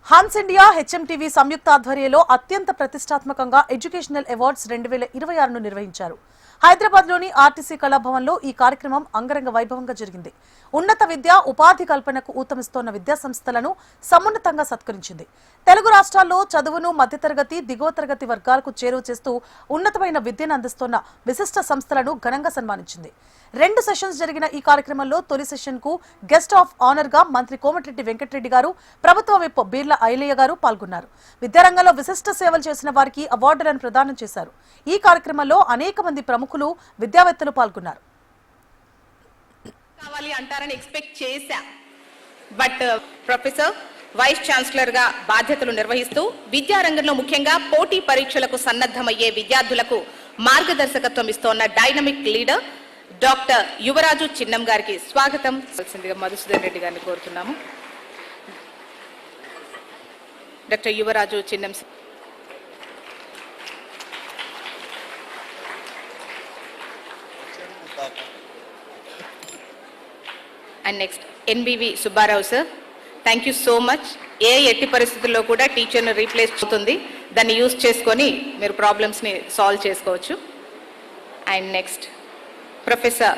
Hans India HMTV సంయుక్త ఆధ్వర్యంలో అత్యంత ప్రతిష్టాత్మకంగా ఎడ్యుకేషనల్ అవార్డ్స్ 2026ను నిర్వహించారు. హైదరాబాద్లోని ఆర్టీసీ కళాభవన్లో ఈ కార్యక్రమం అంగరంగ వైభవంగా జరిగింది. ఉన్నత విద్య, ఉపాధి కల్పనకు ఊతమిస్తోన్న విద్యా సంస్థలను సమున్నతంగా సత్కరించింది. తెలుగు రాష్ట్రాల్లో చదువును మధ్యతరగతి, దిగువ తరగతి వర్గాలకు చేరువ చేస్తూ ఉన్నతమైన విద్యను అందిస్తోన్న విశిష్ట సంస్థలను ఘనంగా సన్మానించింది. 2 సెషన్స్ జరిగిన ఈ కార్యక్రమంలో తొలి సెషన్ కు గెస్ట్ ఆఫ్ ఆనర్ గా మంత్రి కోమటిరెడ్డి వెంకటరెడ్డి గారు, ప్రభుత్వ విప్ బీర్ల ఐలయ్య గారు పాల్గొన్నారు. విద్యారంగంలో విశిష్ట సేవలు చేసిన వారికి అవార్డులను ప్రదానం చేశారు. ఈ కార్యక్రమంలో అనేక మంది ప్రముఖులు, విద్యావేత్తలు పాల్గొన్నారు. కావాలి అంటారని ఎక్స్పెక్ట్ చేశా. బట్ ప్రొఫెసర్ వైస్ ఛాన్సలర్ గా బాధ్యతలు నిర్వహిస్తూ విద్యారంగంలో ముఖ్యంగా పోటీ పరీక్షలకు సన్నద్ధమయ్యే విద్యార్థులకు మార్గదర్శకత్వం ఇస్తోన్న డైనమిక్ లీడర్ డాక్టర్ యువరాజు చిన్నం గారికి స్వాగతం మధుసూదన్ రెడ్డి గారిని కోరుతున్నాము. Doctor Yuvaraju Chinnam. And next NBV Subbarao sir. Thank you so much. ఎట్టి పరిస్థితుల్లో కూడా టీచర్ను రీప్లేస్ అవుతుంది, దాన్ని యూజ్ చేసుకొని మీరు ప్రాబ్లమ్స్ని సాల్వ్ చేసుకోవచ్చు. And next professor.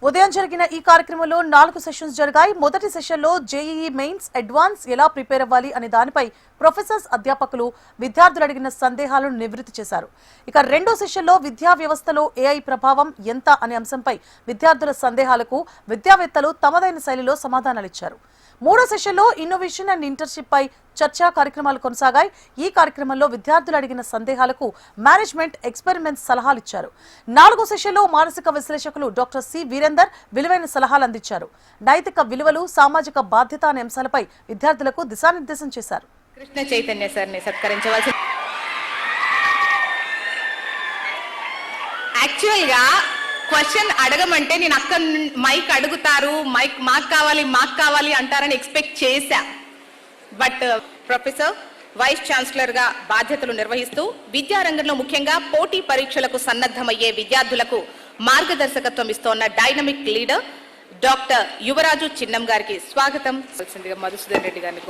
ఉదయం జరిగిన ఈ కార్యక్రమంలో 4 సెషన్స్ జరిగాయి. మొదటి సెషన్లో జేఈఈ మెయిన్స్ అడ్వాన్స్ ఎలా ప్రిపేర్ అవ్వాలి అనే దానిపై ప్రొఫెసర్స్, అధ్యాపకులు విద్యార్థులు అడిగిన సందేహాలను నివృత్తి చేశారు. ఇక రెండో సెషన్లో విద్యా వ్యవస్థలో ఏఐ ప్రభావం ఎంత అనే అంశంపై విద్యార్థుల సందేహాలకు విద్యావేత్తలు తమదైన శైలిలో సమాధానాలిచ్చారు. మూడో సెషన్లో ఇన్నోవేషన్ అండ్ ఇంటర్న్షిప్ పై చర్చా కార్యక్రమాలు కొనసాగాయి. ఈ కార్యక్రమంలో విద్యార్థులు అడిగిన సందేహాలకు మేనేజ్మెంట్, ఎక్స్పెరిమెంట్స్ సలహాలు ఇచ్చారు. 4వ సెషన్లో మానసిక విశ్లేషకులు డాక్టర్ సి వీరేందర్ విలువైన సలహాలు అందించారు. నైతిక విలువలు, సామాజిక బాధ్యత అనే అంశాలపై విద్యార్థులకు దిశానిర్దేశం చేశారు. కృష్ణ చైతన్య సార్ని సత్కరించవలసి. యాక్చువల్గా క్వశ్చన్ అడగమంటే నేను అక్కడ మైక్ అడుగుతారు, మాకు కావాలి అంటారని ఎక్స్పెక్ట్ చేశా. బట్ ప్రొఫెసర్ వైస్ ఛాన్సలర్ గా బాధ్యతలు నిర్వహిస్తూ విద్యారంగంలో ముఖ్యంగా పోటీ పరీక్షలకు సన్నద్ధమయ్యే విద్యార్థులకు మార్గదర్శకత్వం ఇస్తోన్న డైనమిక్ లీడర్ డాక్టర్ యువరాజు చిన్నం గారికి స్వాగతం. మధుసూదన్ రెడ్డి గారిని